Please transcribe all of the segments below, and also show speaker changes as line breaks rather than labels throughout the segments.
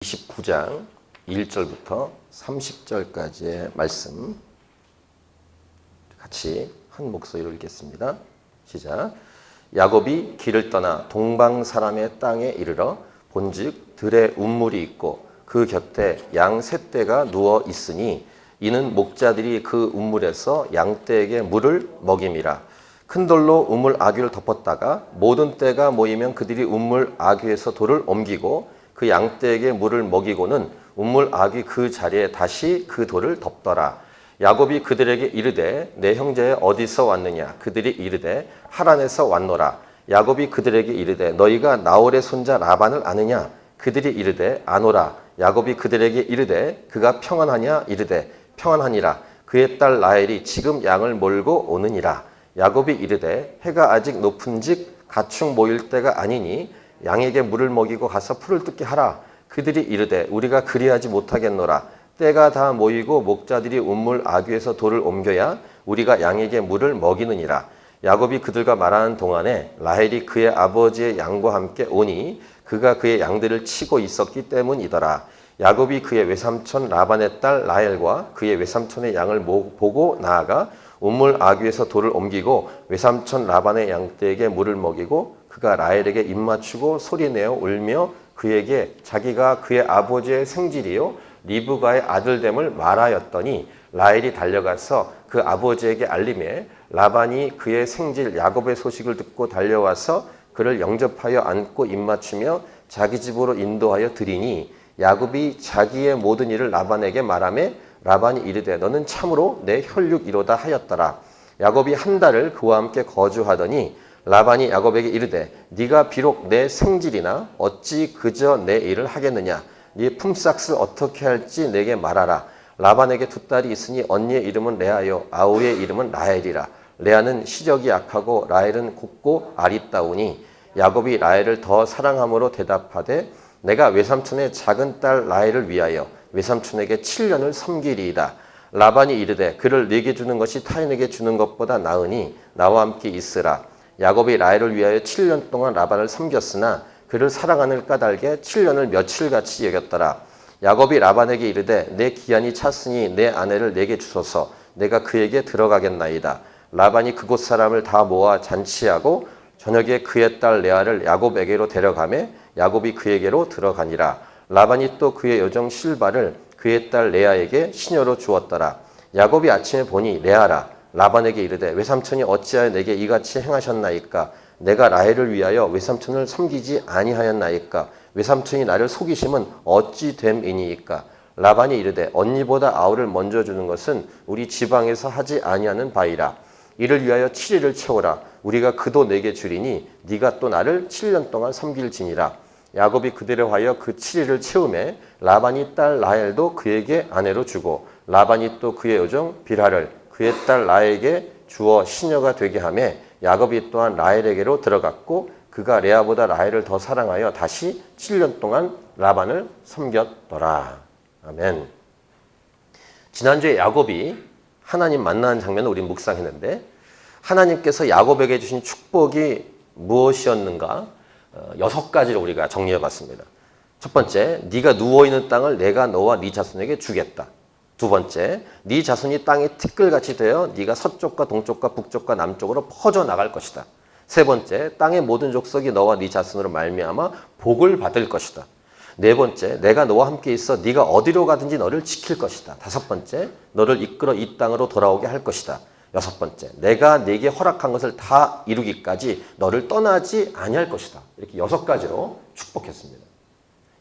29장 1절부터 30절까지의 말씀 같이 한 목소리로 읽겠습니다. 시작. 야곱이 길을 떠나 동방 사람의 땅에 이르러 본즉 들에 우물이 있고 그 곁에 양 세 떼가 누워 있으니 이는 목자들이 그 우물에서 양 떼에게 물을 먹임이라. 큰 돌로 우물 아귀를 덮었다가 모든 떼가 모이면 그들이 우물 아귀에서 돌을 옮기고 그 양떼에게 물을 먹이고는 우물 아귀 그 자리에 다시 그 돌을 덮더라. 야곱이 그들에게 이르되 내 형제 어디서 왔느냐? 그들이 이르되 하란에서 왔노라. 야곱이 그들에게 이르되 너희가 나홀의 손자 라반을 아느냐? 그들이 이르되 아노라. 야곱이 그들에게 이르되 그가 평안하냐? 이르되 평안하니라. 그의 딸 라헬이 지금 양을 몰고 오느니라. 야곱이 이르되 해가 아직 높은즉 가축 모일 때가 아니니 양에게 물을 먹이고 가서 풀을 뜯게 하라. 그들이 이르되 우리가 그리하지 못하겠노라. 때가 다 모이고 목자들이 우물 아귀에서 돌을 옮겨야 우리가 양에게 물을 먹이느니라. 야곱이 그들과 말하는 동안에 라헬이 그의 아버지의 양과 함께 오니 그가 그의 양들을 치고 있었기 때문이더라. 야곱이 그의 외삼촌 라반의 딸 라헬과 그의 외삼촌의 양을 보고 나아가 우물 아귀에서 돌을 옮기고 외삼촌 라반의 양떼에게 물을 먹이고 그가 라헬에게 입맞추고 소리내어 울며 그에게 자기가 그의 아버지의 생질이요 리브가의 아들됨을 말하였더니 라헬이 달려가서 그 아버지에게 알림해 라반이 그의 생질 야곱의 소식을 듣고 달려와서 그를 영접하여 안고 입맞추며 자기 집으로 인도하여 드리니 야곱이 자기의 모든 일을 라반에게 말하며 라반이 이르되 너는 참으로 내 혈육이로다 하였더라. 야곱이 한 달을 그와 함께 거주하더니 라반이 야곱에게 이르되 네가 비록 내 생질이나 어찌 그저 내 일을 하겠느냐? 네 품삯을 어떻게 할지 내게 말하라. 라반에게 두 딸이 있으니 언니의 이름은 레아요 아우의 이름은 라헬이라. 레아는 시력이 약하고 라헬은 곱고 아리따우니 야곱이 라헬을 더 사랑함으로 대답하되 내가 외삼촌의 작은 딸 라헬을 위하여 외삼촌에게 7년을 섬기리이다. 라반이 이르되 그를 네게 주는 것이 타인에게 주는 것보다 나으니 나와 함께 있으라. 야곱이 라헬을 위하여 7년 동안 라반을 섬겼으나 그를 사랑하는 까닭에 7년을 며칠같이 여겼더라. 야곱이 라반에게 이르되 내 기한이 찼으니 내 아내를 내게 주소서. 내가 그에게 들어가겠나이다. 라반이 그곳 사람을 다 모아 잔치하고 저녁에 그의 딸 레아를 야곱에게로 데려가매 야곱이 그에게로 들어가니라. 라반이 또 그의 여종 실바를 그의 딸 레아에게 시녀로 주었더라. 야곱이 아침에 보니 레아라. 라반에게 이르되 외삼촌이 어찌하여 내게 이같이 행하셨나이까? 내가 라헬을 위하여 외삼촌을 섬기지 아니하였나이까? 외삼촌이 나를 속이심은 어찌 됨이니이까? 라반이 이르되 언니보다 아우를 먼저 주는 것은 우리 지방에서 하지 아니하는 바이라. 이를 위하여 7일을 채우라. 우리가 그도 내게 주리니 네가 또 나를 7년 동안 섬길지니라. 야곱이 그대로 하여 그 7일을 채우매 라반이 딸 라헬도 그에게 아내로 주고 라반이 또 그의 여종 빌하를 그의 딸 라헬에게 주어 시녀가 되게 하며 야곱이 또한 라헬에게로 들어갔고 그가 레아보다 라헬을 더 사랑하여 다시 7년 동안 라반을 섬겼더라. 아멘. 지난주에 야곱이 하나님 만나는 장면을 우리 묵상했는데 하나님께서 야곱에게 주신 축복이 무엇이었는가 6가지를 우리가 정리해 봤습니다. 첫 번째, 네가 누워있는 땅을 내가 너와 네 자손에게 주겠다. 두 번째, 네 자손이 땅에 티끌같이 되어 네가 서쪽과 동쪽과 북쪽과 남쪽으로 퍼져나갈 것이다. 세 번째, 땅의 모든 족속이 너와 네 자손으로 말미암아 복을 받을 것이다. 네 번째, 내가 너와 함께 있어 네가 어디로 가든지 너를 지킬 것이다. 다섯 번째, 너를 이끌어 이 땅으로 돌아오게 할 것이다. 여섯 번째, 내가 네게 허락한 것을 다 이루기까지 너를 떠나지 아니할 것이다. 이렇게 6가지로 축복했습니다.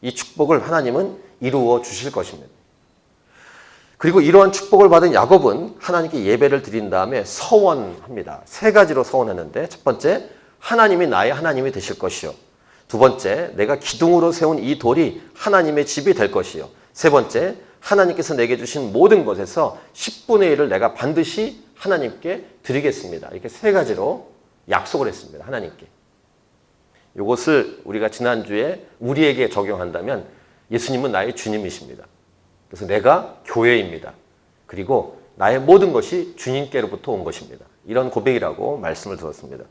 이 축복을 하나님은 이루어 주실 것입니다. 그리고 이러한 축복을 받은 야곱은 하나님께 예배를 드린 다음에 서원합니다. 3가지로 서원했는데 첫 번째, 하나님이 나의 하나님이 되실 것이요. 두 번째, 내가 기둥으로 세운 이 돌이 하나님의 집이 될 것이요. 세 번째, 하나님께서 내게 주신 모든 것에서 10분의 1을 내가 반드시 하나님께 드리겠습니다. 이렇게 3가지로 약속을 했습니다. 하나님께. 이것을 우리가 지난주에 우리에게 적용한다면 예수님은 나의 주님이십니다. 그래서 내가 교회입니다. 그리고 나의 모든 것이 주님께로부터 온 것입니다. 이런 고백이라고 말씀을 들었습니다.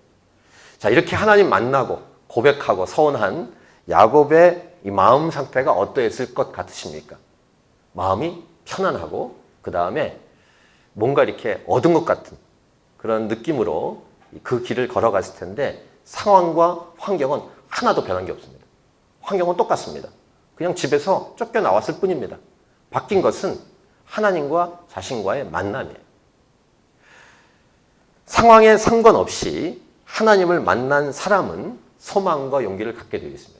자, 이렇게 하나님 만나고 고백하고 서원한 야곱의 이 마음 상태가 어떠했을 것 같으십니까? 마음이 편안하고 그 다음에 뭔가 이렇게 얻은 것 같은 그런 느낌으로 그 길을 걸어갔을 텐데 상황과 환경은 하나도 변한 게 없습니다. 환경은 똑같습니다. 그냥 집에서 쫓겨나왔을 뿐입니다. 바뀐 것은 하나님과 자신과의 만남이에요. 상황에 상관없이 하나님을 만난 사람은 소망과 용기를 갖게 되어 있습니다.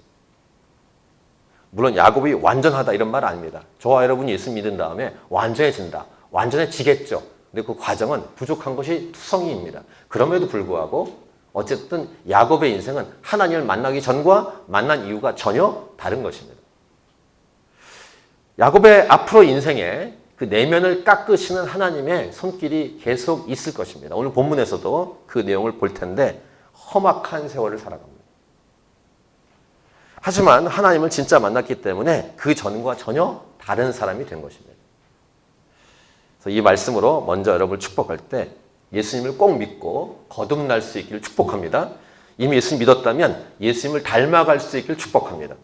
물론 야곱이 완전하다 이런 말 아닙니다. 저와 여러분이 예수 믿은 다음에 완전해진다. 완전해지겠죠. 근데 그 과정은 부족한 것이 투성이입니다. 그럼에도 불구하고 어쨌든 야곱의 인생은 하나님을 만나기 전과 만난 이유가 전혀 다른 것입니다. 야곱의 앞으로 인생에 그 내면을 깎으시는 하나님의 손길이 계속 있을 것입니다. 오늘 본문에서도 그 내용을 볼 텐데 험악한 세월을 살아갑니다. 하지만 하나님을 진짜 만났기 때문에 그 전과 전혀 다른 사람이 된 것입니다. 그래서 이 말씀으로 먼저 여러분을 축복할 때 예수님을 꼭 믿고 거듭날 수 있기를 축복합니다. 이미 예수님 믿었다면 예수님을 닮아갈 수 있기를 축복합니다.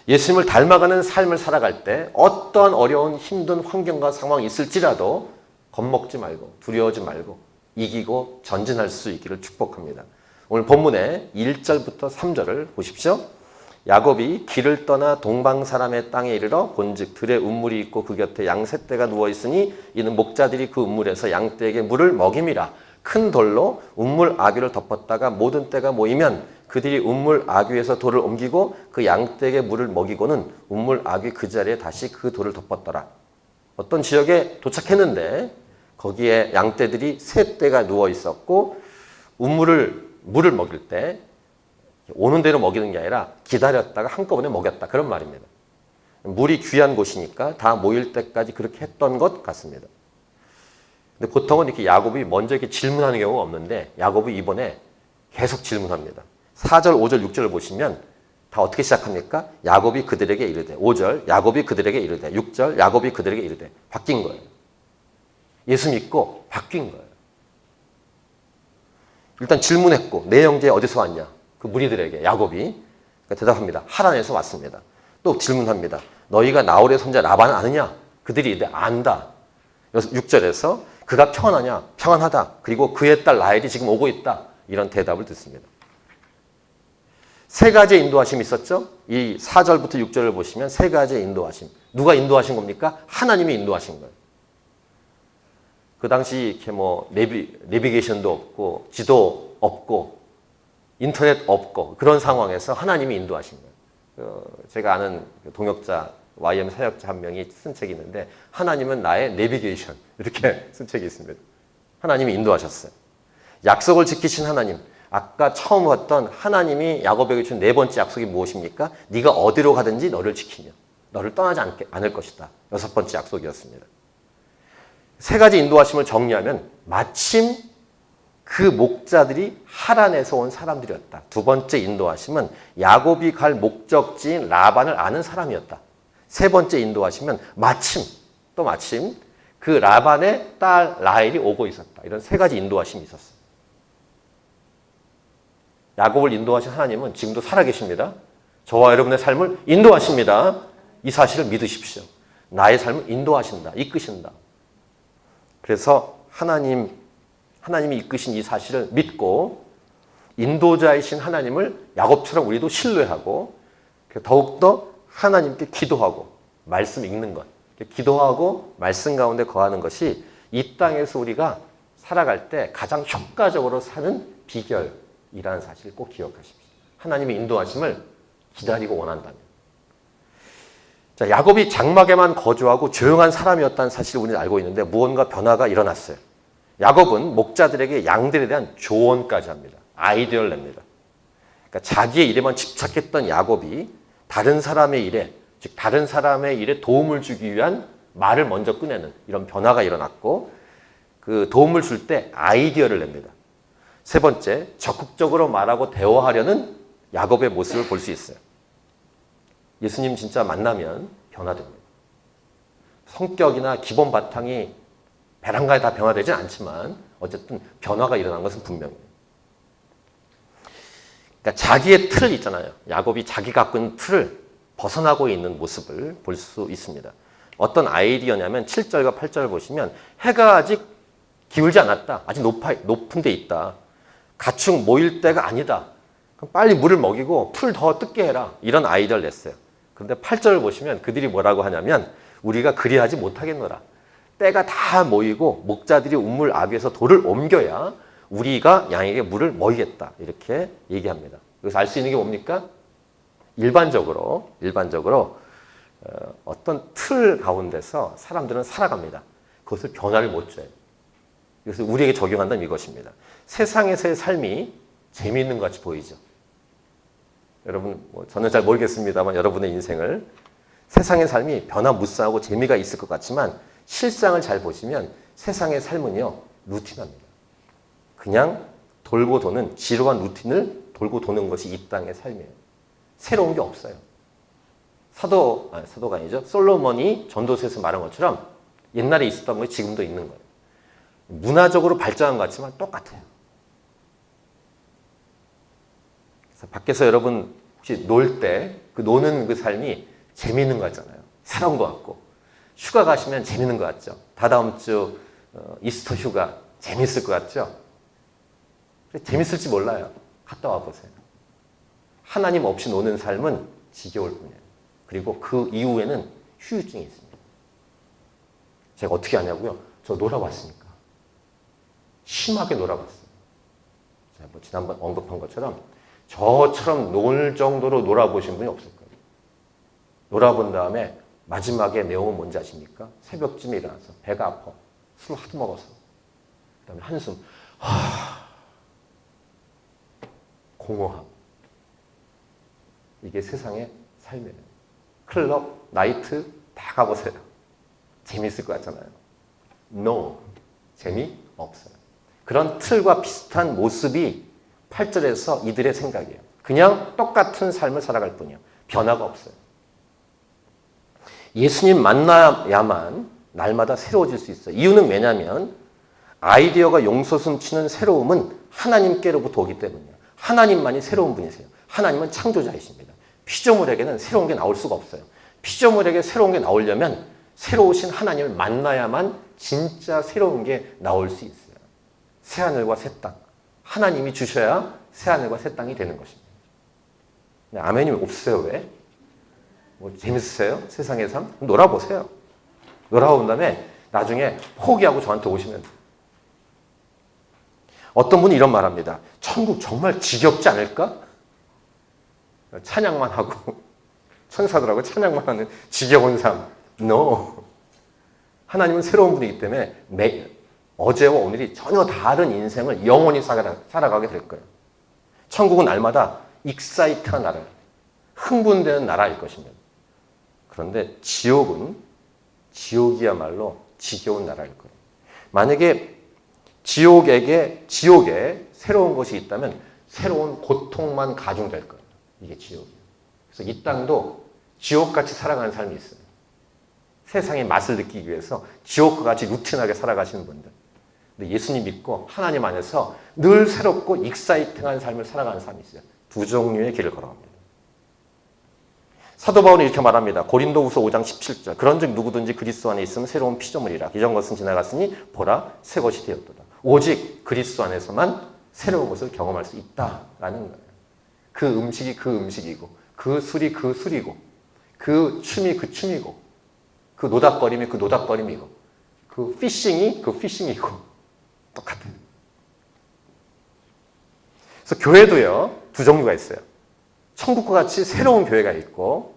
예수님을 닮아가는 삶을 살아갈 때 어떠한 어려운 힘든 환경과 상황이 있을지라도 겁먹지 말고 두려워하지 말고 이기고 전진할 수 있기를 축복합니다. 오늘 본문의 1절부터 3절을 보십시오. 야곱이 길을 떠나 동방 사람의 땅에 이르러 본즉 들에 우물이 있고 그 곁에 양 세 떼가 누워 있으니 이는 목자들이 그 우물에서 양 떼에게 물을 먹임이라. 큰 돌로 우물 아귀를 덮었다가 모든 떼가 모이면 그들이 우물 아귀에서 돌을 옮기고 그 양 떼에게 물을 먹이고는 우물 아귀 그 자리에 다시 그 돌을 덮었더라. 어떤 지역에 도착했는데 거기에 양 떼들이 세 떼가 누워 있었고 물을 먹일 때 오는 대로 먹이는 게 아니라 기다렸다가 한꺼번에 먹였다. 그런 말입니다. 물이 귀한 곳이니까 다 모일 때까지 그렇게 했던 것 같습니다. 근데 보통은 이렇게 야곱이 먼저 이렇게 질문하는 경우가 없는데 야곱이 이번에 계속 질문합니다. 4절, 5절, 6절을 보시면 다 어떻게 시작합니까? 야곱이 그들에게 이르되 5절 야곱이 그들에게 이르되 6절 야곱이 그들에게 이르되 바뀐 거예요. 예수 믿고 바뀐 거예요. 일단 질문했고 내 형제 어디서 왔냐? 그 무리들에게 야곱이 대답합니다. 하란에서 왔습니다. 또 질문합니다. 너희가 나홀의 손자 라반을 아느냐? 그들이 이제 안다. 6절에서 그가 평안하냐? 평안하다. 그리고 그의 딸 라헬이 지금 오고 있다. 이런 대답을 듣습니다. 세 가지의 인도하심이 있었죠? 이 4절부터 6절을 보시면 세 가지의 인도하심. 누가 인도하신 겁니까? 하나님이 인도하신 거예요. 그 당시 이렇게 내비게이션도 없고 지도 없고 인터넷 없고 그런 상황에서 하나님이 인도하신 거예요. 제가 아는 동역자 YM 사역자 한 명이 쓴 책이 있는데 하나님은 나의 내비게이션 이렇게 쓴 책이 있습니다. 하나님이 인도하셨어요. 약속을 지키신 하나님. 아까 처음 봤던 하나님이 야곱에게 준 네 번째 약속이 무엇입니까? 네가 어디로 가든지 너를 지키며 너를 떠나지 않을 것이다. 6번째 약속이었습니다. 세 가지 인도하심을 정리하면 마침 그 목자들이 하란에서 온 사람들이었다. 두 번째 인도하심은 야곱이 갈 목적지인 라반을 아는 사람이었다. 세 번째 인도하심은 마침 그 라반의 딸 라헬이 오고 있었다. 이런 세 가지 인도하심이 있었어요. 야곱을 인도하신 하나님은 지금도 살아계십니다. 저와 여러분의 삶을 인도하십니다. 이 사실을 믿으십시오. 나의 삶을 인도하신다. 이끄신다. 그래서 하나님이 이끄신 이 사실을 믿고 인도자이신 하나님을 야곱처럼 우리도 신뢰하고 더욱더 하나님께 기도하고 말씀 읽는 것, 기도하고 말씀 가운데 거하는 것이 이 땅에서 우리가 살아갈 때 가장 효과적으로 사는 비결이라는 사실을 꼭 기억하십시오. 하나님의 인도하심을 기다리고 원한다면. 자, 야곱이 장막에만 거주하고 조용한 사람이었다는 사실을 우리는 알고 있는데 무언가 변화가 일어났어요. 야곱은 목자들에게 양들에 대한 조언까지 합니다. 아이디어를 냅니다. 그러니까 자기의 일에만 집착했던 야곱이 다른 사람의 일에 도움을 주기 위한 말을 먼저 꺼내는 이런 변화가 일어났고 그 도움을 줄 때 아이디어를 냅니다. 세 번째, 적극적으로 말하고 대화하려는 야곱의 모습을 볼 수 있어요. 예수님 진짜 만나면 변화됩니다. 성격이나 기본 바탕이 배란가에 다 변화되진 않지만 어쨌든 변화가 일어난 것은 분명해요. 그러니까 자기의 틀 있잖아요. 야곱이 자기가 갖고 있는 틀을
벗어나고 있는 모습을 볼 수 있습니다. 어떤 아이디어냐면 7절과 8절을 보시면 해가 아직 기울지 않았다. 아직 높은 데 있다. 가축 모일 때가 아니다. 그럼 빨리 물을 먹이고 풀 더 뜯게 해라. 이런 아이디어를 냈어요. 그런데 8절을 보시면 그들이 뭐라고 하냐면 우리가 그리하지 못하겠노라. 때가 다 모이고 목자들이 우물 아귀에서 돌을 옮겨야 우리가 양에게 물을 먹이겠다. 이렇게 얘기합니다. 여기서 알 수 있는 게 뭡니까? 일반적으로 어떤 틀 가운데서 사람들은 살아갑니다. 그것을 변화를 못 줘요. 그래서 우리에게 적용한다면 이것입니다. 세상에서의 삶이 재미있는 것 같이 보이죠. 여러분, 저는 잘 모르겠습니다만 여러분의 인생을 세상의 삶이 변화무쌍하고 재미가 있을 것 같지만 실상을 잘 보시면 세상의 삶은요, 루틴합니다. 그냥 돌고 도는 지루한 루틴을 돌고 도는 것이 이 땅의 삶이에요. 새로운 게 없어요. 사도가 아니죠. 솔로몬이 전도서에서 말한 것처럼 옛날에 있었던 것이 지금도 있는 거예요. 문화적으로 발전한 것 같지만 똑같아요. 그래서 밖에서 여러분 혹시 놀 때 그 노는 그 삶이 재미있는 것 같잖아요. 새로운 것 같고. 휴가 가시면 재미있는 것 같죠. 다다음 주 이스터 휴가 재미있을 것 같죠. 재밌을지 몰라요. 갔다 와 보세요. 하나님 없이 노는 삶은 지겨울 뿐이에요. 그리고 그 이후에는 후유증이 있습니다. 제가 어떻게 하냐고요? 저 놀아봤으니까. 심하게 놀아봤어요. 제가 지난번 언급한 것처럼 저처럼 놀 정도로 놀아보신 분이 없을 거예요. 놀아본 다음에 마지막에 내용은 뭔지 아십니까? 새벽쯤에 일어나서 배가 아파. 술 하도 먹어서. 그 다음에 한숨. 공허함. 이게 세상의 삶이에요. 클럽, 나이트 다 가보세요. 재미있을 것 같잖아요. No. 재미없어요. 그런 틀과 비슷한 모습이 8절에서 이들의 생각이에요. 그냥 똑같은 삶을 살아갈 뿐이에요. 변화가 없어요. 예수님 만나야만 날마다 새로워질 수 있어요. 이유는 왜냐하면 아이디어가 용솟음치는 새로움은 하나님께로부터 오기 때문이에요. 하나님만이 새로운 분이세요. 하나님은 창조자이십니다. 피조물에게는 새로운 게 나올 수가 없어요. 피조물에게 새로운 게 나오려면 새로우신 하나님을 만나야만 진짜 새로운 게 나올 수 있어요. 새하늘과 새 땅. 하나님이 주셔야 새하늘과 새 땅이 되는 것입니다. 아멘이 없으세요? 왜? 재밌으세요? 세상의 삶? 놀아보세요. 놀아본 다음에 나중에 포기하고 저한테 오시면 돼요. 어떤 분이 이런 말 합니다. 천국 정말 지겹지 않을까? 찬양만 하고 천사들하고 찬양만 하는 지겨운 삶. No. 하나님은 새로운 분이기 때문에 어제와 오늘이 전혀 다른 인생을 영원히 살아가게 될 거예요. 천국은 날마다 익사이트한 나라, 흥분되는 나라일 것입니다. 그런데 지옥이야말로 지겨운 나라일 거예요. 만약에 지옥에 새로운 것이 있다면 새로운 고통만 가중될 거예요. 이게 지옥이에요. 그래서 이 땅도 지옥같이 살아가는 삶이 있어요. 세상의 맛을 느끼기 위해서 지옥과 같이 루틴하게 살아가시는 분들. 근데 예수님 믿고 하나님 안에서 늘 새롭고 익사이팅한 삶을 살아가는 삶이 있어요. 두 종류의 길을 걸어갑니다. 사도 바울은 이렇게 말합니다. 고린도후서 5장 17절. 그런즉 누구든지 그리스도 안에 있으면 새로운 피조물이라. 이전 것은 지나갔으니 보라 새 것이 되었도다. 오직 그리스도 안에서만 새로운 것을 경험할 수 있다라는 거예요. 그 음식이 그 음식이고 그 술이 그 술이고 그 춤이 그 춤이고 그 노닥거림이 그 노닥거림이고 그 피싱이 그 피싱이고 똑같아요. 그래서 교회도요, 두 종류가 있어요. 천국과 같이 새로운 교회가 있고,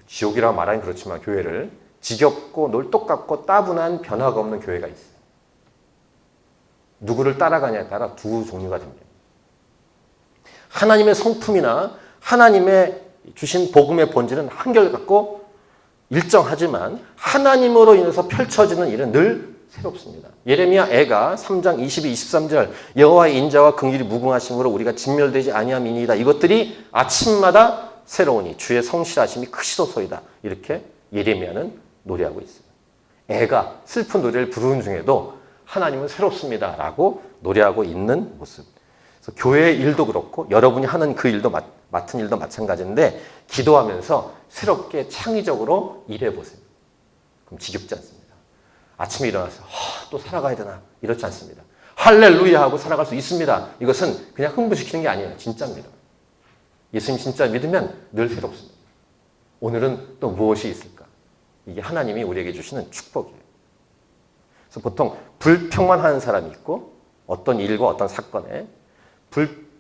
지옥이라고 말하긴 그렇지만 교회를 지겹고 늘 똑같고 따분한 변화가 없는 교회가 있어요. 누구를 따라가냐에 따라 두 종류가 됩니다. 하나님의 성품이나 하나님의 주신 복음의 본질은 한결같고 일정하지만 하나님으로 인해서 펼쳐지는 일은 늘 새롭습니다. 예레미야 애가 3장 22, 23절 여호와의 인자와 긍휼이 무궁하심으로 우리가 진멸되지 아니함이니이다. 이것들이 아침마다 새로우니 주의 성실하심이 크시도소이다. 이렇게 예레미야는 노래하고 있어요. 애가 슬픈 노래를 부르는 중에도 하나님은 새롭습니다 라고 노래하고 있는 모습. 그래서 교회의 일도 그렇고 여러분이 하는 그 일도 맡은 일도 마찬가지인데 기도하면서 새롭게 창의적으로 일해보세요. 그럼 지겹지 않습니다. 아침에 일어나서 또 살아가야 되나 이렇지 않습니다. 할렐루야 하고 살아갈 수 있습니다. 이것은 그냥 흥분시키는 게 아니에요. 진짜입니다. 예수님 진짜 믿으면 늘 새롭습니다. 오늘은 또 무엇이 있을까? 이게 하나님이 우리에게 주시는 축복이에요. 그래서 보통 불평만 하는 사람이 있고 어떤 일과 어떤 사건에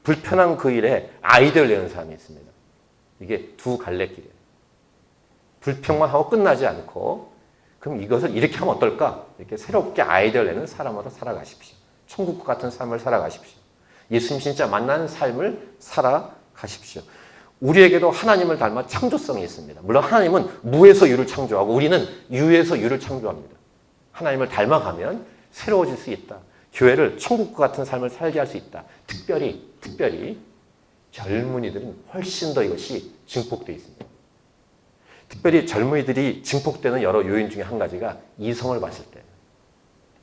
불편한 그 일에 아이디어를 내는 사람이 있습니다. 이게 두 갈래길이에요. 불평만 하고 끝나지 않고 그럼 이것을 이렇게 하면 어떨까? 이렇게 새롭게 아이디어를 내는 사람으로 살아가십시오. 천국과 같은 삶을 살아가십시오. 예수님 진짜 만나는 삶을 살아가십시오. 우리에게도 하나님을 닮아 창조성이 있습니다. 물론 하나님은 무에서 유를 창조하고 우리는 유에서 유를 창조합니다. 하나님을 닮아가면 새로워질 수 있다. 교회를 천국과 같은 삶을 살게 할 수 있다. 특별히 젊은이들은 훨씬 더 이것이 증폭되어 있습니다. 특별히 젊은이들이 증폭되는 여러 요인 중에 한 가지가 이성을 봤을 때,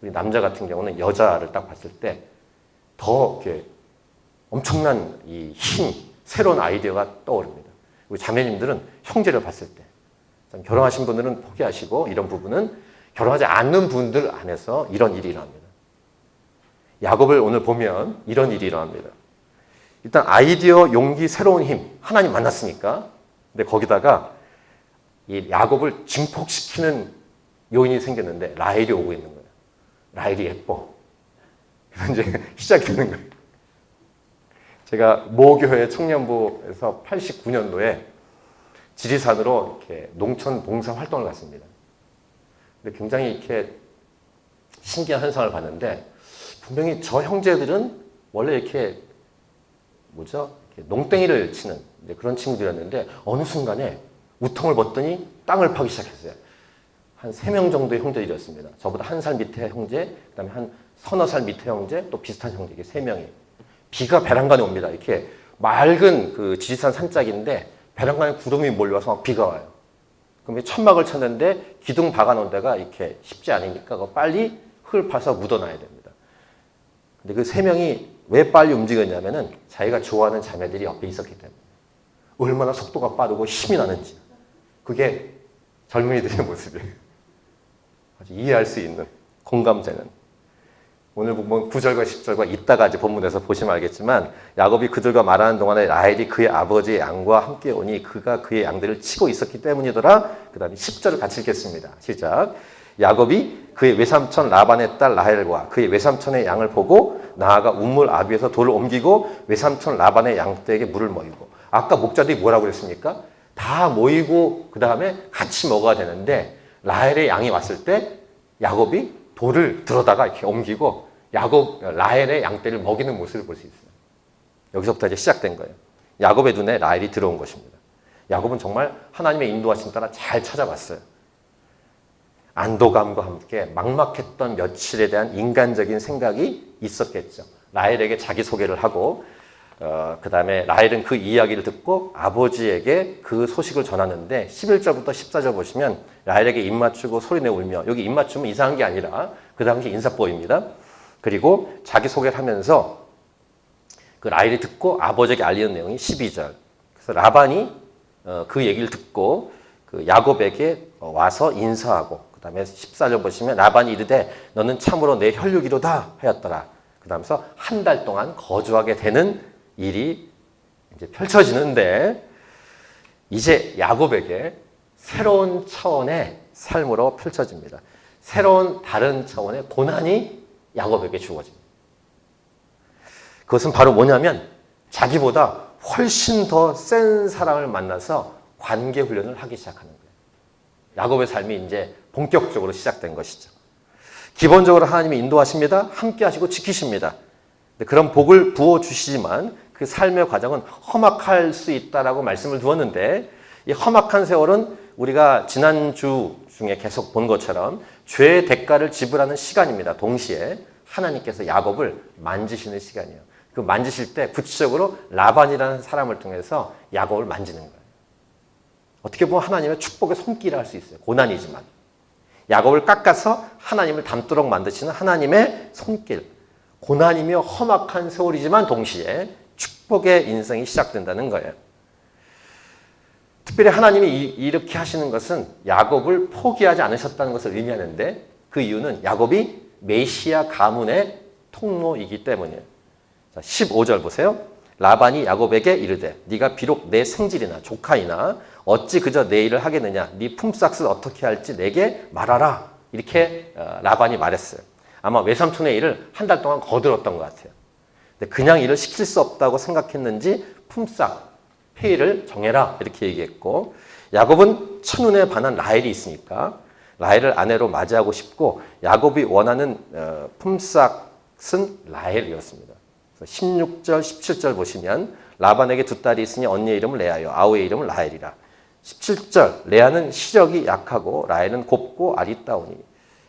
우리 남자 같은 경우는 여자를 딱 봤을 때 더 이렇게 엄청난 이 힘, 새로운 아이디어가 떠오릅니다. 우리 자매님들은 형제를 봤을 때, 결혼하신 분들은 포기하시고 이런 부분은 결혼하지 않는 분들 안에서 이런 일이 일어납니다. 야곱을 오늘 보면 이런 일이 일어납니다. 일단 아이디어, 용기, 새로운 힘, 하나님 만났으니까. 근데 거기다가 이 야곱을 증폭시키는 요인이 생겼는데 라헬이 오고 있는 거예요. 라헬이 예뻐. 그래서 이제 시작이 되는 거예요. 제가 모교회 청년부에서 89년도에 지리산으로 이렇게 농촌 봉사 활동을 갔습니다. 근데 굉장히 이렇게 신기한 현상을 봤는데 분명히 저 형제들은 원래 이렇게 이렇게 농땡이를 치는 그런 친구들이었는데 어느 순간에 우통을 벗더니 땅을 파기 시작했어요. 한 3명 정도의 형제들이었습니다. 저보다 1살 밑에 형제, 그다음에 한 서너 살 밑에 형제, 또 비슷한 형제, 이게 3명이. 비가 배란간에 옵니다. 이렇게 맑은 그 지리산 산짝인데 배란간에 구름이 몰려와서 막 비가 와요. 그럼 천막을 쳤는데 기둥 박아놓은 데가 이렇게 쉽지 않으니까 빨리 흙을 파서 묻어놔야 됩니다. 근데 그 3명이 왜 빨리 움직였냐면은 자기가 좋아하는 자매들이 옆에 있었기 때문에. 얼마나 속도가 빠르고 힘이 나는지. 그게 젊은이들의 모습이에요. 아주 이해할 수 있는, 공감되는. 오늘 보면 9절과 10절과 이따가 이제 본문에서 보시면 알겠지만 야곱이 그들과 말하는 동안에 라헬이 그의 아버지의 양과 함께 오니 그가 그의 양들을 치고 있었기 때문이더라. 그 다음에 10절을 같이 읽겠습니다. 시작. 야곱이 그의 외삼촌 라반의 딸 라헬과 그의 외삼촌의 양을 보고 나아가 우물 아비에서 돌을 옮기고 외삼촌 라반의 양떼에게 물을 먹이고. 아까 목자들이 뭐라고 그랬습니까? 다 모이고 그 다음에 같이 먹어야 되는데 라헬의 양이 왔을 때 야곱이 돌을 들어다가 이렇게 옮기고 라헬의 양떼를 먹이는 모습을 볼 수 있어요. 여기서부터 이제 시작된 거예요. 야곱의 눈에 라헬이 들어온 것입니다. 야곱은 정말 하나님의 인도하심 따라 잘 찾아봤어요. 안도감과 함께 막막했던 며칠에 대한 인간적인 생각이 있었겠죠. 라헬에게 자기소개를 하고 그 다음에 라헬은 그 이야기를 듣고 아버지에게 그 소식을 전하는데 11절부터 14절 보시면 라헬에게 입맞추고 소리내 울며, 여기 입맞춤은 이상한 게 아니라 그 당시 인사법입니다. 그리고 자기소개를 하면서 그 라헬이 듣고 아버지에게 알리는 내용이 12절. 그래서 라반이 그 얘기를 듣고 그 야곱에게 와서 인사하고, 그 다음에 14절 보시면 라반이 이르되 너는 참으로 내 혈육이로다 하였더라. 그 다음에서 한 달 동안 거주하게 되는 일이 이제 펼쳐지는데 이제 야곱에게 새로운 차원의 삶으로 펼쳐집니다. 새로운 다른 차원의 고난이 야곱에게 주어집니다. 그것은 바로 뭐냐면 자기보다 훨씬 더 센 사람을 만나서 관계 훈련을 하기 시작하는 거예요. 야곱의 삶이 이제 본격적으로 시작된 것이죠. 기본적으로 하나님이 인도하십니다. 함께 하시고 지키십니다. 그런 복을 부어주시지만 그 삶의 과정은 험악할 수 있다라고 말씀을 두었는데 이 험악한 세월은 우리가 지난주 중에 계속 본 것처럼 죄의 대가를 지불하는 시간입니다. 동시에 하나님께서 야곱을 만지시는 시간이에요. 그 만지실 때 구체적으로 라반이라는 사람을 통해서 야곱을 만지는 거예요. 어떻게 보면 하나님의 축복의 손길을 할 수 있어요. 고난이지만. 야곱을 깎아서 하나님을 닮도록 만드시는 하나님의 손길. 고난이며 험악한 세월이지만 동시에 축복의 인생이 시작된다는 거예요. 특별히 하나님이 이렇게 하시는 것은 야곱을 포기하지 않으셨다는 것을 의미하는데 그 이유는 야곱이 메시아 가문의 통로이기 때문이에요. 자, 15절 보세요. 라반이 야곱에게 이르되 네가 비록 내 생질이나 조카이나 어찌 그저 내 일을 하겠느냐, 네 품삯을 어떻게 할지 내게 말하라. 이렇게 라반이 말했어요. 아마 외삼촌의 일을 한 달 동안 거들었던 것 같아요. 근데 그냥 일을 시킬 수 없다고 생각했는지 품삯, 페이를 정해라 이렇게 얘기했고, 야곱은 첫눈에 반한 라헬이 있으니까 라헬을 아내로 맞이하고 싶고, 야곱이 원하는 품삯은 라헬이었습니다. 16절, 17절 보시면 라반에게 두 딸이 있으니 언니의 이름은 레아요, 아우의 이름은 라헬이라. 17절, 레아는 시력이 약하고 라헬은 곱고 아리따우니.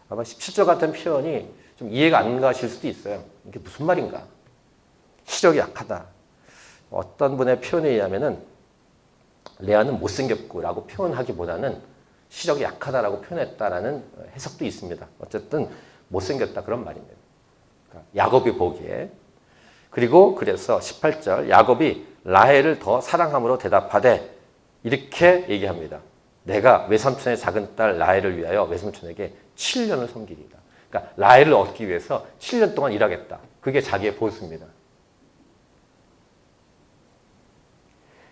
아마 17절 같은 표현이 좀 이해가 안 가실 수도 있어요. 이게 무슨 말인가? 시력이 약하다. 어떤 분의 표현에 의하면은 레아는 못생겼고 라고 표현하기보다는 시력이 약하다라고 표현했다라는 해석도 있습니다. 어쨌든 못생겼다 그런 말입니다. 그러니까 야곱이 보기에. 그리고 그래서 18절, 야곱이 라헬을 더 사랑함으로 대답하되 이렇게 얘기합니다. 내가 외삼촌의 작은 딸 라헬을 위하여 외삼촌에게 7년을 섬기리이다. 그러니까 라헬을 얻기 위해서 7년 동안 일하겠다. 그게 자기의 보수입니다.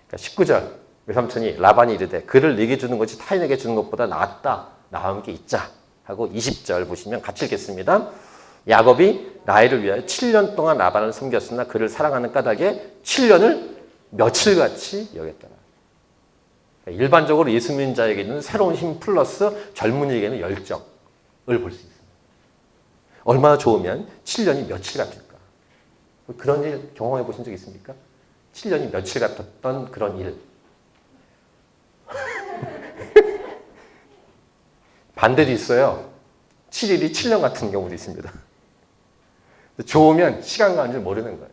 그러니까 19절, 외삼촌이 라반이 이르되 그를 네게 주는 것이 타인에게 주는 것보다 낫다. 나와 함께 있자. 하고 20절 보시면 같이 읽겠습니다. 야곱이 라헬을 위하여 7년 동안 라반을 섬겼으나 그를 사랑하는 까닭에 7년을 며칠같이 여겼더라. 그러니까 일반적으로 예수 믿는 자에게는 새로운 힘 플러스 젊은이에게는 열정을 볼 수 있습니다. 얼마나 좋으면 7년이 며칠 같을까? 그런 일 경험해 보신 적 있습니까? 7년이 며칠 같았던 그런 일. 반대도 있어요. 7일이 7년 같은 경우도 있습니다. 좋으면 시간 가는 줄 모르는 거예요.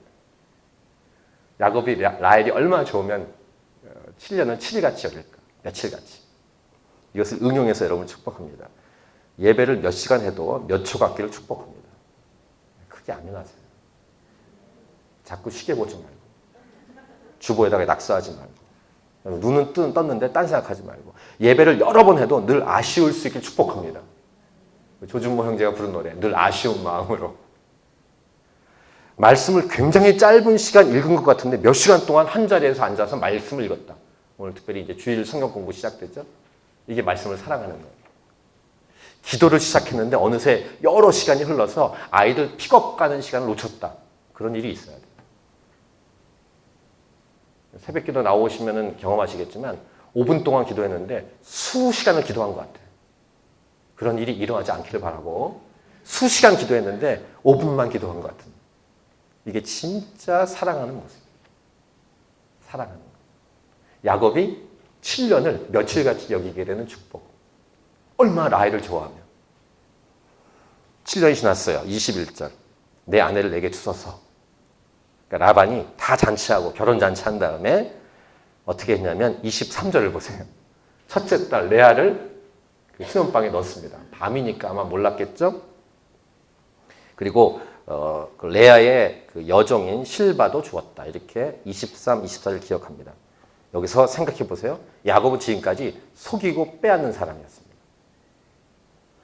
야곱이 라헬이 얼마나 좋으면 7년은 7일같이 여길까? 며칠같이. 이것을 응용해서 여러분 축복합니다. 예배를 몇 시간 해도 몇 초 같기를 축복합니다. 크게 안면하세요. 자꾸 시계 보지 말고, 주보에다가 낙서하지 말고, 눈은 떴는데 딴 생각하지 말고, 예배를 여러 번 해도 늘 아쉬울 수 있길 축복합니다. 조준모 형제가 부른 노래, 늘 아쉬운 마음으로. 말씀을 굉장히 짧은 시간 읽은 것 같은데 몇 시간 동안 한 자리에서 앉아서 말씀을 읽었다. 오늘 특별히 이제 주일 성경 공부 시작됐죠? 이게 말씀을 사랑하는 거예요. 기도를 시작했는데 어느새 여러 시간이 흘러서 아이들 픽업 가는 시간을 놓쳤다. 그런 일이 있어야 돼요. 새벽 기도 나오시면 경험하시겠지만 5분 동안 기도했는데 수시간을 기도한 것 같아요. 그런 일이 일어나지 않기를 바라고, 수시간 기도했는데 5분만 기도한 것 같은, 이게 진짜 사랑하는 모습이에요. 사랑하는 거. 야곱이 7년을 며칠같이 여기게 되는 축복. 얼마나 라헬을 좋아하며. 7년이 지났어요. 21절. 내 아내를 내게 주소서. 그러니까 라반이 다 잔치하고 결혼 잔치한 다음에 어떻게 했냐면 23절을 보세요. 첫째 딸 레아를 신혼방에 넣었습니다. 밤이니까 아마 몰랐겠죠? 그리고 그 레아의 그 여종인 실바도 주었다. 이렇게 23, 24를 기억합니다. 여기서 생각해 보세요. 야곱은 지금까지 속이고 빼앗는 사람이었습니다.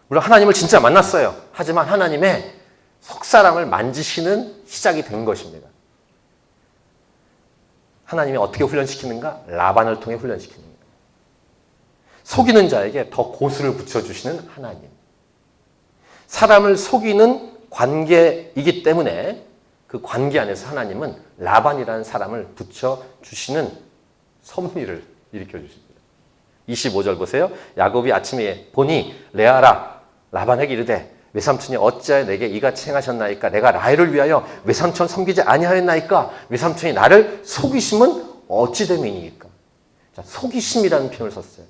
물론 하나님을 진짜 만났어요. 하지만 하나님의 속사람을 만지시는 시작이 된 것입니다. 하나님이 어떻게 훈련시키는가? 라반을 통해 훈련시키는 거예요. 속이는 자에게 더 고수를 붙여주시는 하나님. 사람을 속이는 관계이기 때문에 그 관계 안에서 하나님은 라반이라는 사람을 붙여주시는 섭리를 일으켜주십니다. 25절 보세요. 야곱이 아침에 보니 레아라 라반에게 이르되 외삼촌이 어찌하여 내게 이같이 행하셨나이까? 내가 라헬을 위하여 외삼촌 섬기지 아니하였나이까? 외삼촌이 나를 속이심은 어찌 됨이니까? 자, 속이심이라는 표현을 썼어요.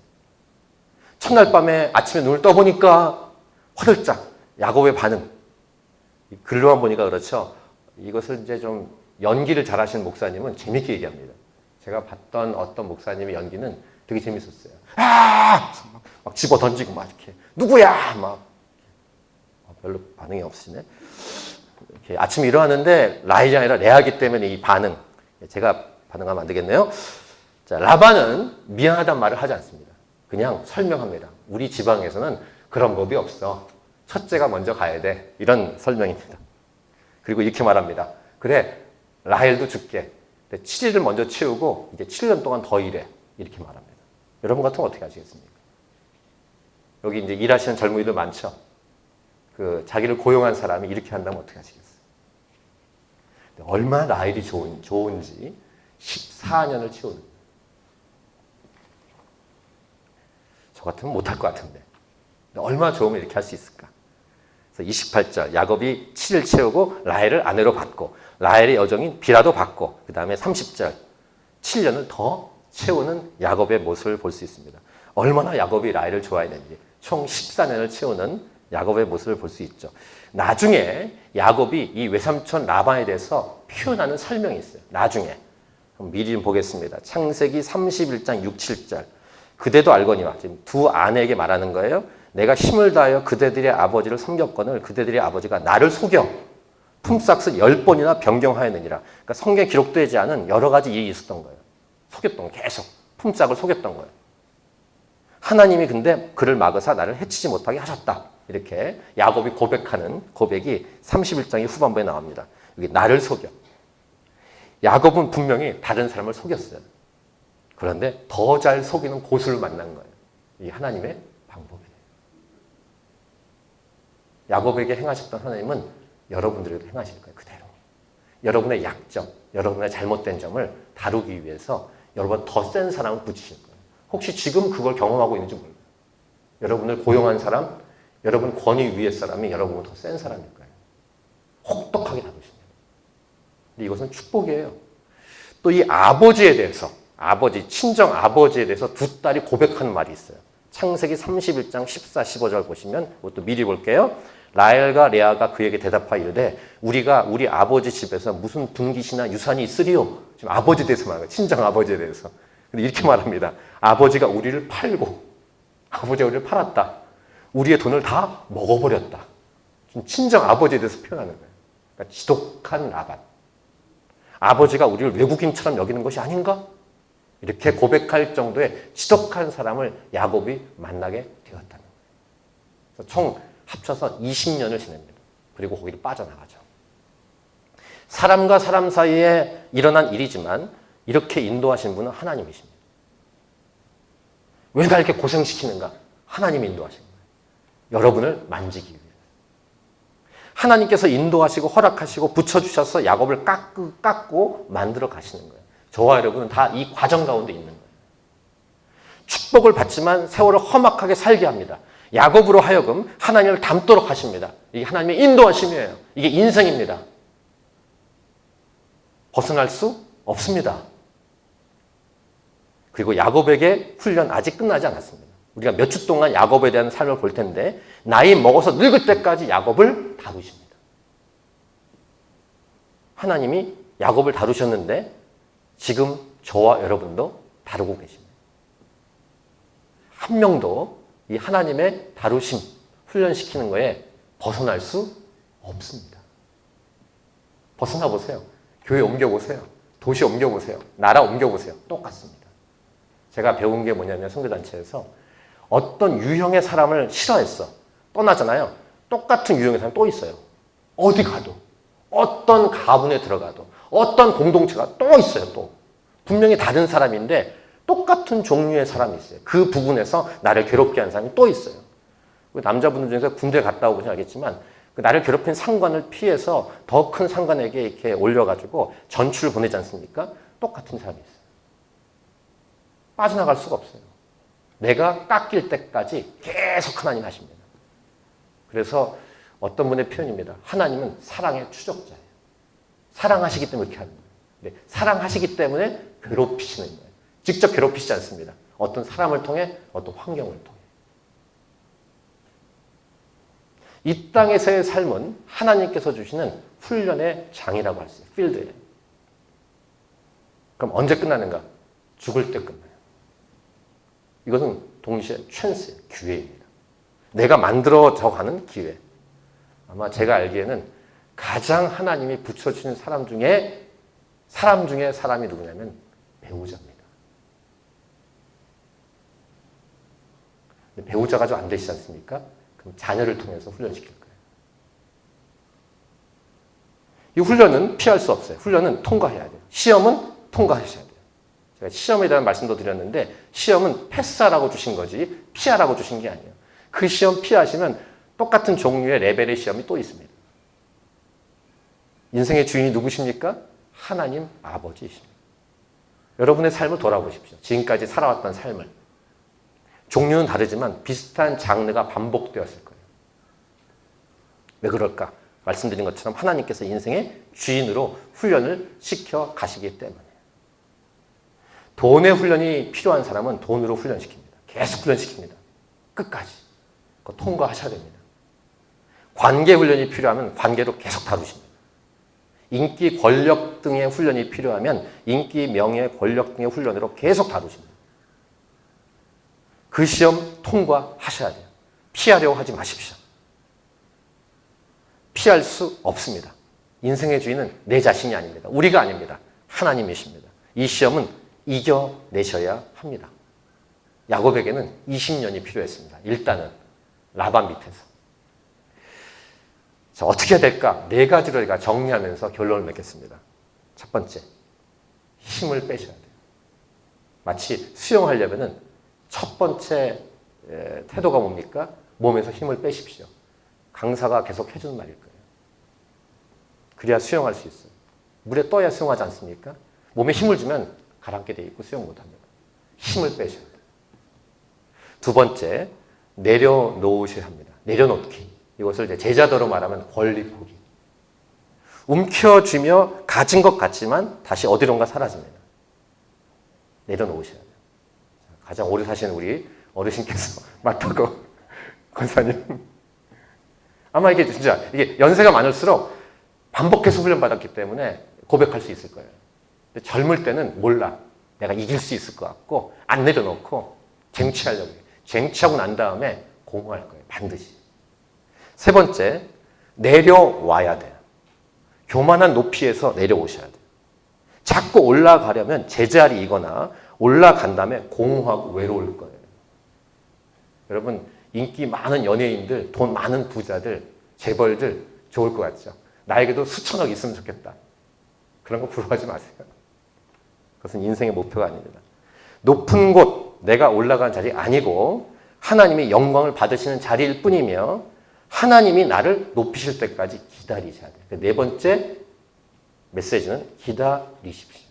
첫날 밤에 아침에 눈을 떠보니까 화들짝 야곱의 반응. 글로만 보니까 그렇죠. 이것을 이제 좀 연기를 잘하시는 목사님은 재밌게 얘기합니다. 제가 봤던 어떤 목사님의 연기는 되게 재밌었어요. 막 집어 던지고 막 이렇게 누구야 막 별로 반응이 없으시네. 이렇게 아침에 일어났는데 라헬이 아니라 레아기 때문에 이 반응. 제가 반응하면 안 되겠네요. 자, 라반은 미안하단 말을 하지 않습니다. 그냥 설명합니다. 우리 지방에서는 그런 법이 없어. 첫째가 먼저 가야 돼. 이런 설명입니다. 그리고 이렇게 말합니다. 그래, 라헬도 줄게. 7일을 먼저 채우고 이제 7년 동안 더 일해. 이렇게 말합니다. 여러분 같으면 어떻게 하시겠습니까? 여기 이제 일하시는 젊은이들 많죠? 그 자기를 고용한 사람이 이렇게 한다면 어떻게 하시겠어요? 얼마나 라헬이 좋은지 14년을 채우는 거예요. 저 같으면 못할 것 같은데. 얼마나 좋으면 이렇게 할 수 있을까? 그래서 28절 야곱이 7일 채우고 라헬을 아내로 받고 라헬의 여종인 비라도 받고 그 다음에 30절 7년을 더 채우는 야곱의 모습을 볼 수 있습니다. 얼마나 야곱이 라헬을 좋아했는지 총 14년을 채우는 야곱의 모습을 볼 수 있죠. 나중에 야곱이 이 외삼촌 라반에 대해서 표현하는 설명이 있어요. 나중에 미리 좀 보겠습니다. 창세기 31장 6, 7절 그대도 알거니와 지금 두 아내에게 말하는 거예요. 내가 힘을 다하여 그대들의 아버지를 섬겼거늘 그대들의 아버지가 나를 속여 품삯을 10번이나 변경하였느니라. 그러니까 성경에 기록되지 않은 여러 가지 일이 있었던 거예요. 속였던 거예요. 계속 품삯을 속였던 거예요. 하나님이 근데 그를 막으사 나를 해치지 못하게 하셨다. 이렇게 야곱이 고백하는 고백이 31장의 후반부에 나옵니다. 여기 나를 속여. 야곱은 분명히 다른 사람을 속였어요. 그런데 더 잘 속이는 고수를 만난 거예요. 이 하나님의 방법이에요. 야곱에게 행하셨던 하나님은 여러분들에게도 행하실 거예요. 그대로. 여러분의 약점, 여러분의 잘못된 점을 다루기 위해서 여러분 더 센 사람을 붙이실 거예요. 혹시 지금 그걸 경험하고 있는지 몰라요. 여러분을 고용한 사람, 여러분 권위 위의 사람이 여러분보다 더 센 사람일 거예요. 혹독하게 다루십니다. 근데 이것은 축복이에요. 또 이 아버지에 대해서 친정 아버지에 대해서 두 딸이 고백하는 말이 있어요. 창세기 31장 14, 15절 보시면 그것도 미리 볼게요. 라헬과 레아가 그에게 대답하여 이르되 우리가 우리 아버지 집에서 무슨 분깃이나 유산이 있으리요. 지금 아버지에 대해서 말하는 거예요. 친정 아버지에 대해서. 근데 이렇게 말합니다. 아버지가 우리를 팔고 아버지가 우리를 팔았다. 우리의 돈을 다 먹어버렸다. 친정 아버지에 대해서 표현하는 거예요. 그러니까 지독한 라반. 아버지가 우리를 외국인처럼 여기는 것이 아닌가? 이렇게 고백할 정도의 지독한 사람을 야곱이 만나게 되었다는 거예요. 그래서 총 합쳐서 20년을 지냅니다. 그리고 거기로 빠져나가죠. 사람과 사람 사이에 일어난 일이지만 이렇게 인도하신 분은 하나님이십니다. 왜 날 이렇게 고생시키는가? 하나님이 인도하신 거예요. 여러분을 만지기 위해서. 하나님께서 인도하시고 허락하시고 붙여주셔서 야곱을 깎고 만들어 가시는 거예요. 저와 여러분은 다 이 과정 가운데 있는 거예요. 축복을 받지만 세월을 험악하게 살게 합니다. 야곱으로 하여금 하나님을 닮도록 하십니다. 이게 하나님의 인도하심이에요. 이게 인생입니다. 벗어날 수 없습니다. 그리고 야곱에게 훈련 아직 끝나지 않았습니다. 우리가 몇 주 동안 야곱에 대한 삶을 볼 텐데 나이 먹어서 늙을 때까지 야곱을 다루십니다. 하나님이 야곱을 다루셨는데 지금 저와 여러분도 다루고 계십니다. 한 명도 이 하나님의 다루심, 훈련시키는 거에 벗어날 수 없습니다. 벗어나 보세요. 교회 옮겨보세요. 도시 옮겨보세요. 나라 옮겨보세요. 똑같습니다. 제가 배운 게 뭐냐면 선교단체에서 어떤 유형의 사람을 싫어했어. 떠나잖아요. 똑같은 유형의 사람이 또 있어요. 어디 가도. 어떤 가문에 들어가도. 어떤 공동체가 또 있어요. 또. 분명히 다른 사람인데 똑같은 종류의 사람이 있어요. 그 부분에서 나를 괴롭게 하는 사람이 또 있어요. 남자분들 중에서 군대 갔다 오보시면 알겠지만 나를 괴롭힌 상관을 피해서 더 큰 상관에게 이렇게 올려가지고 전출을 보내지 않습니까? 똑같은 사람이 있어요. 빠져나갈 수가 없어요. 내가 깎일 때까지 계속 하나님 하십니다. 그래서 어떤 분의 표현입니다. 하나님은 사랑의 추적자예요. 사랑하시기 때문에 이렇게 하는 거예요. 네, 사랑하시기 때문에 괴롭히시는 거예요. 직접 괴롭히시지 않습니다. 어떤 사람을 통해 어떤 환경을 통해. 이 땅에서의 삶은 하나님께서 주시는 훈련의 장이라고 할 수 있어요. 필드에. 그럼 언제 끝나는가? 죽을 때 끝나요. 이것은 동시에 찬스예요. 기회입니다. 내가 만들어져 가는 기회. 아마 제가 알기에는 가장 하나님이 붙여주신 사람 중에 사람이 누구냐면 배우자입니다. 근데 배우자가 좀 안 되시지 않습니까? 그럼 자녀를 통해서 훈련시킬 거예요. 이 훈련은 피할 수 없어요. 훈련은 통과해야 돼요. 시험은 통과하셔야 돼요. 제가 시험에 대한 말씀도 드렸는데 시험은 패스하라고 주신 거지 피하라고 주신 게 아니에요. 그 시험 피하시면 똑같은 종류의 레벨의 시험이 또 있습니다. 인생의 주인이 누구십니까? 하나님 아버지이십니다. 여러분의 삶을 돌아보십시오. 지금까지 살아왔던 삶을. 종류는 다르지만 비슷한 장르가 반복되었을 거예요. 왜 그럴까? 말씀드린 것처럼 하나님께서 인생의 주인으로 훈련을 시켜 가시기 때문에. 돈의 훈련이 필요한 사람은 돈으로 훈련시킵니다. 계속 훈련시킵니다. 끝까지. 그거 통과하셔야 됩니다. 관계 훈련이 필요하면 관계로 계속 다루십니다. 인기, 권력 등의 훈련이 필요하면 인기, 명예, 권력 등의 훈련으로 계속 다루십니다. 그 시험 통과하셔야 돼요. 피하려고 하지 마십시오. 피할 수 없습니다. 인생의 주인은 내 자신이 아닙니다. 우리가 아닙니다. 하나님이십니다. 이 시험은 이겨내셔야 합니다. 야곱에게는 20년이 필요했습니다. 일단은 라반 밑에서. 자, 어떻게 해야 될까? 4가지로 제가 정리하면서 결론을 맺겠습니다. 첫 번째, 힘을 빼셔야 돼요. 마치 수영하려면 첫 번째 태도가 뭡니까? 몸에서 힘을 빼십시오. 강사가 계속 해주는 말일 거예요. 그래야 수영할 수 있어요. 물에 떠야 수영하지 않습니까? 몸에 힘을 주면 가라앉게 돼 있고 수영 못합니다. 힘을 빼셔야 돼요. 두 번째, 내려놓으셔야 합니다. 내려놓기. 이것을 이제 제자도로 말하면 권리 포기. 움켜쥐며 가진 것 같지만 다시 어디론가 사라집니다. 내려놓으셔야 돼요. 가장 오래 사시는 우리 어르신께서 맞다고 권사님. 아마 이게 진짜 이게 연세가 많을수록 반복해서 훈련받았기 때문에 고백할 수 있을 거예요. 근데 젊을 때는 몰라. 내가 이길 수 있을 것 같고 안 내려놓고 쟁취하려고 해요. 쟁취하고 난 다음에 공허할 거예요. 반드시. 세 번째, 내려와야 돼요. 교만한 높이에서 내려오셔야 돼요. 자꾸 올라가려면 제자리이거나 올라간 다음에 공허하고 외로울 거예요. 여러분, 인기 많은 연예인들, 돈 많은 부자들, 재벌들 좋을 것 같죠? 나에게도 수천억 있으면 좋겠다. 그런 거 부러워하지 마세요. 그것은 인생의 목표가 아닙니다. 높은 곳, 내가 올라간 자리 아니고 하나님이 영광을 받으시는 자리일 뿐이며 하나님이 나를 높이실 때까지 기다리셔야 돼요. 네 번째 메시지는 기다리십시오.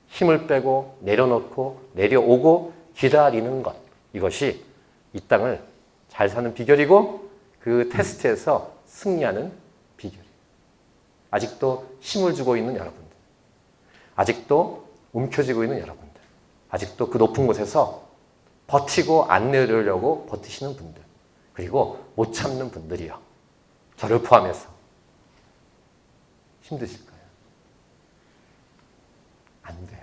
힘을 빼고 내려놓고 내려오고 기다리는 것. 이것이 이 땅을 잘 사는 비결이고 그 테스트에서 승리하는 비결이에요. 아직도 힘을 주고 있는 여러분들. 아직도 움켜쥐고 있는 여러분들. 아직도 그 높은 곳에서 버티고 안 내려려고 버티시는 분들. 그리고 못 참는 분들이요. 저를 포함해서 힘드실까요? 안 돼요.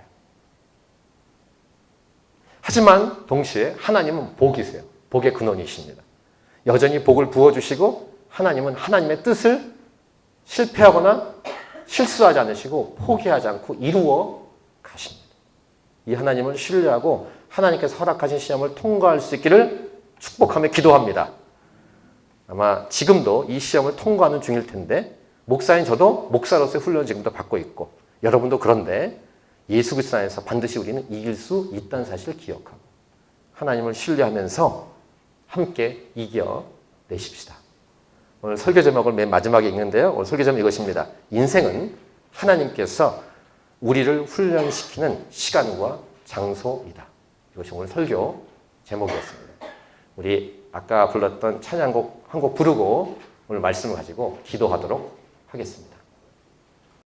하지만 동시에 하나님은 복이세요. 복의 근원이십니다. 여전히 복을 부어주시고 하나님은 하나님의 뜻을 실패하거나 실수하지 않으시고 포기하지 않고 이루어 가십니다. 이 하나님을 신뢰하고 하나님께서 허락하신 시험을 통과할 수 있기를 축복하며 기도합니다. 아마 지금도 이 시험을 통과하는 중일 텐데 목사인 저도 목사로서의 훈련을 지금도 받고 있고 여러분도 그런데 예수 그리스도 안에서 반드시 우리는 이길 수 있다는 사실을 기억하고 하나님을 신뢰하면서 함께 이겨내십시다. 오늘 설교 제목을 맨 마지막에 읽는데요. 오늘 설교 제목은 이것입니다. 인생은 하나님께서 우리를 훈련시키는 시간과 장소이다. 이것이 오늘 설교 제목이었습니다. 우리 아까 불렀던 찬양곡 한 곡 부르고 오늘 말씀을 가지고 기도하도록 하겠습니다.